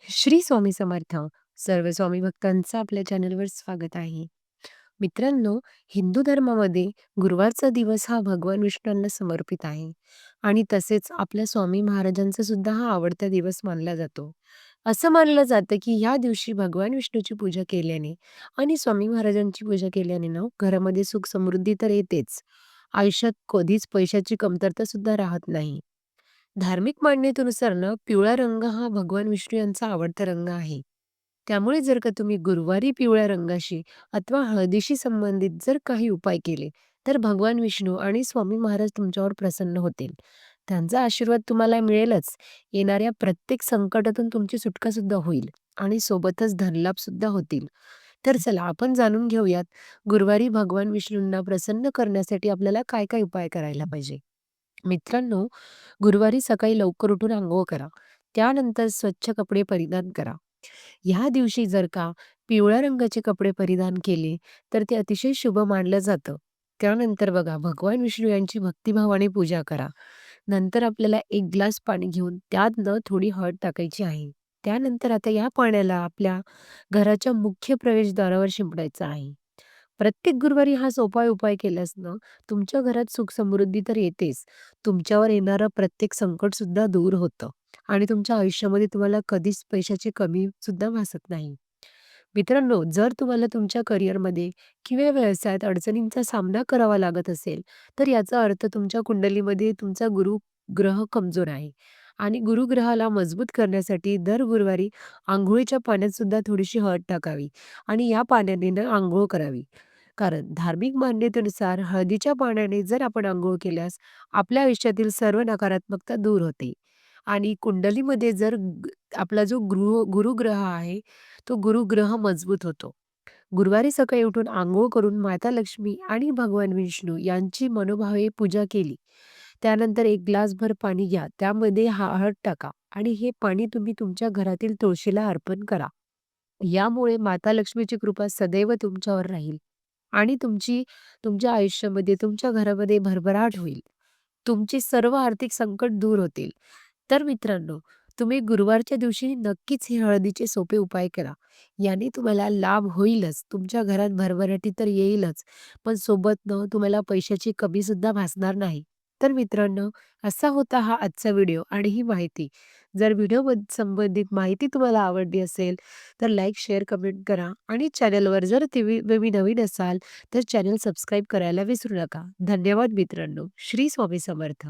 श्री स्वामी समर्थ. सर्व स्वामी भक्तांचं आपल्या चॅनलवर स्वागत आहे. मित्रांनो, हिंदू धर्मामध्ये गुरुवारचा दिवस हा भगवान विष्णूंना समर्पित आहे आणि तसेच आपल्या स्वामी महाराजांचा सुद्धा हा आवडता दिवस मानला जातो. असं मानलं जातं की ह्या दिवशी भगवान विष्णूची पूजा केल्याने आणि स्वामी महाराजांची पूजा केल्याने ना घरामध्ये सुख समृद्धी तर येतेच. आयुष्यात कधीच पैशाची कमतरता सुद्धा राहत नाही. धार्मिक मान्यतेनुसार ना पिवळा रंग हा भगवान विष्णू यांचा आवडता रंग आहे. त्यामुळे जर का तुम्ही गुरुवारी पिवळ्या रंगाशी अथवा हळदीशी संबंधित जर काही उपाय केले, तर भगवान विष्णू आणि स्वामी महाराज तुमच्यावर प्रसन्न होतील. त्यांचा आशीर्वाद तुम्हाला मिळेलच. येणाऱ्या प्रत्येक संकटातून तुमची सुटका सुद्धा होईल आणि सोबतच धनलाभ सुद्धा होतील. तर चला आपण जाणून घेऊयात, गुरुवारी भगवान विष्णूंना प्रसन्न करण्यासाठी आपल्याला काय काय उपाय करायला पाहिजे. मित्रांनो, गुरुवारी सकाळी लवकर उठून अंघोळ करा. त्यानंतर स्वच्छ कपडे परिधान करा. ह्या दिवशी जर का पिवळ्या रंगाचे कपडे परिधान केले, तर ते अतिशय शुभ मानलं जातं. त्यानंतर बघा, भगवान विष्णू यांची भक्तिभावाने पूजा करा. नंतर आपल्याला 1 ग्लास पाणी घेऊन त्यात थोडी हळद टाकायची आहे. त्यानंतर आता या पाण्याला आपल्या घराच्या मुख्य प्रवेशद्वारावर शिंपडायचं आहे. प्रत्येक गुरुवारी हा सोपा उपाय केल्यास ना, तुमच्या घरात सुख समृद्धी तर येतेच. तुमच्यावर येणारं प्रत्येक संकट सुद्धा दूर होतं आणि तुमच्या आयुष्यामध्ये तुम्हाला कधीच पैशाची कमी सुद्धा भासत नाही. मित्रांनो, जर तुम्हाला तुमच्या करिअरमध्ये किंवा व्यवसायात अडचणींचा सामना करावा लागत असेल, तर याचा अर्थ तुमच्या कुंडलीमध्ये तुमचा गुरुग्रह कमजोर आहे आणि गुरुग्रहाला मजबूत करण्यासाठी दर गुरुवारी अंघोळीच्या पाण्यात सुद्धा थोडीशी हळद टाकावी आणि या पाण्याने ना अंघोळ करावी. कारण धार्मिक मान्यतेनुसार हळदीच्या पाण्याने जर आपण अंघोळ केल्यास आपल्या आयुष्यातील सर्व नकारात्मकता दूर होते आणि कुंडलीमध्ये जर आपला जो गुरुग्रह आहे, तो गुरुग्रह मजबूत होतो. गुरुवारी सकाळी उठून अंघोळ करून माता लक्ष्मी आणि भगवान विष्णू यांची मनोभावे पूजा केली. त्यानंतर 1 ग्लासभर पाणी घ्या. त्यामध्ये हळद टाका आणि हे पाणी तुम्ही तुमच्या घरातील तुळशीला अर्पण करा. यामुळे माता लक्ष्मीची कृपा सदैव तुमच्यावर राहील आणि तुमच्या आयुष्यामध्ये, तुमच्या घरामध्ये भरभराट होईल. तुमची सर्व आर्थिक संकट दूर होतील. तर मित्रांनो, तुम्ही गुरुवारच्या दिवशी नक्कीच हे हळदीचे सोपे उपाय करा. याने तुम्हाला लाभ होईलच. तुमच्या घरात भरभराटी तर येईलच, पण सोबत तुम्हाला पैशाची कमी सुद्धा भासणार नाही. तर मित्रांनो, असा होता हा आजचा व्हिडिओ आणि ही माहिती. जर व्हिडिओ संबंधित माहिती तुम्हाला आवडली असेल, तर लाईक, शेअर, कमेंट करा आणि चॅनलवर जर तुम्ही नवीन असाल, तर चॅनल सबस्क्राईब करायला विसरू नका. धन्यवाद मित्रांनो. श्री स्वामी समर्थ.